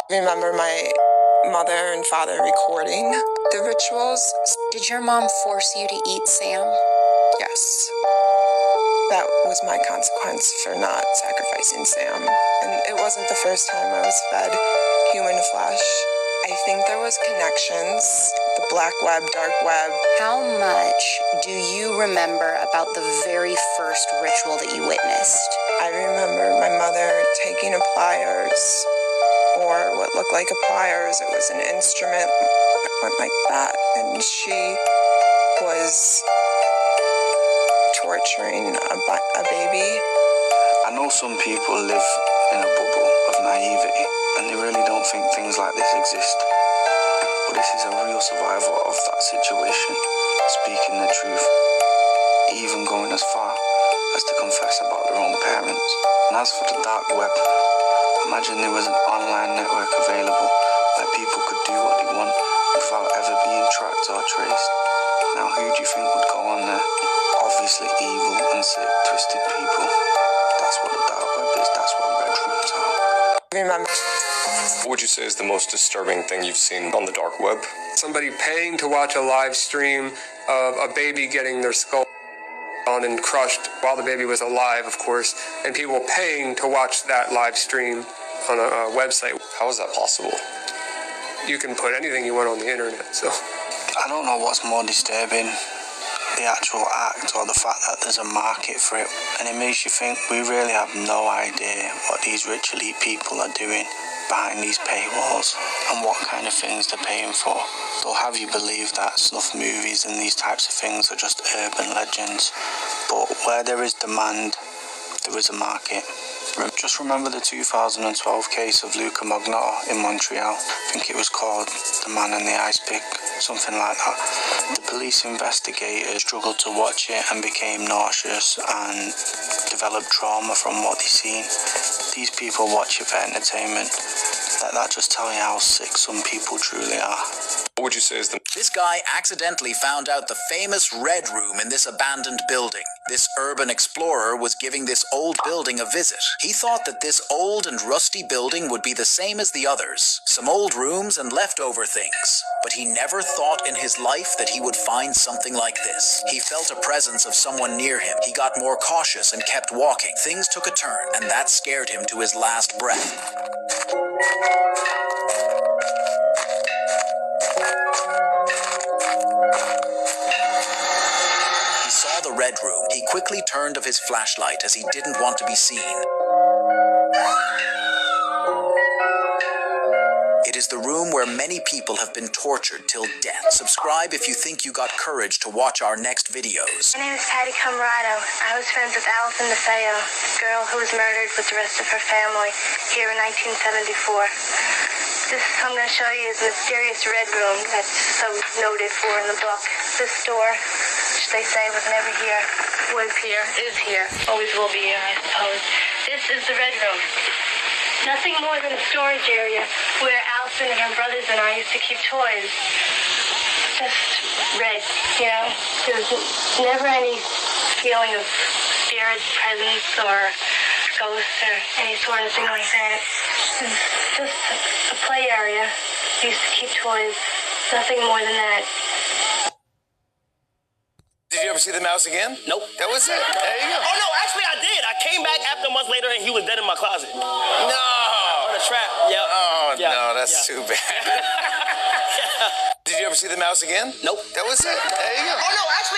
Remember my mother and father recording the rituals. Did your mom force you to eat Sam? Yes. That was my consequence for not sacrificing Sam. And it wasn't the first time I was fed human flesh. I think there was connections, the black web, dark web. How much do you remember about the very first ritual that you witnessed? I remember my mother taking a pliers, or what looked like a pliers. It was an instrument that went like that, and she was torturing a baby. I know some people live in a bubble of naivety and they really don't think things like this exist. But this is a real survivor of that situation, speaking the truth, even going as far as to confess about their own parents. And as for the dark web, imagine there was an online network available where people could do what they want without ever being tracked or traced. Now who do you think would go on there? Obviously evil and sick, twisted people. That's what the dark web is, that's what red rooms are. Remember. What would you say is the most disturbing thing you've seen on the dark web? Somebody paying to watch a live stream of a baby getting their skull on and crushed while the baby was alive, of course, and people paying to watch that live stream on a website. How is that possible? You can put anything you want on the internet, so. I don't know what's more disturbing, the actual act or the fact that there's a market for it. And it makes you think we really have no idea what these rich elite people are doing behind these paywalls and what kind of things they're paying for. They'll have you believe that snuff movies and these types of things are just urban legends. But where there is demand, there is a market. Just remember the 2012 case of Luca Magnotta in Montreal. I think it was called The Man in the Ice Pick, something like that. The police investigators struggled to watch it and became nauseous and developed trauma from what they've seen. These people watch it for entertainment. Let that just tell you how sick some people truly are. What would you say is the... This guy accidentally found out the famous Red Room in this abandoned building. This urban explorer was giving this old building a visit. He thought that this old and rusty building would be the same as the others. Some old rooms and leftover things. But he never thought in his life that he would find something like this. He felt a presence of someone near him. He got more cautious and kept walking. Things took a turn, and that scared him to his last breath. He saw the Red Room. He quickly turned off his flashlight as he didn't want to be seen. It is the room where many people have been tortured till death. Subscribe if you think you got courage to watch our next videos. My name is Patty Camarado. I was friends with Allison DeFeo, the girl who was murdered with the rest of her family here in 1974. This I'm going to show you is the mysterious Red Room that's so noted for in the book. This door, which they say was never here, was here, is here, always will be here, I suppose. This is the Red Room. Nothing more than a storage area where Allison and her brothers and I used to keep toys. Just red, you know? There's never any feeling of spirit presence or ghosts or any sort of thing like that. It's just a play area. Used to keep toys. Nothing more than that. Did you ever see the mouse again? Nope. That was it. There you go. Oh, no, actually I did. I came back after a month later and he was dead in my closet. No. On a trap, yeah. Oh, yeah. no, that's yeah. too bad. Did you ever see the mouse again? Nope. That was it. There you go. Oh, no, actually.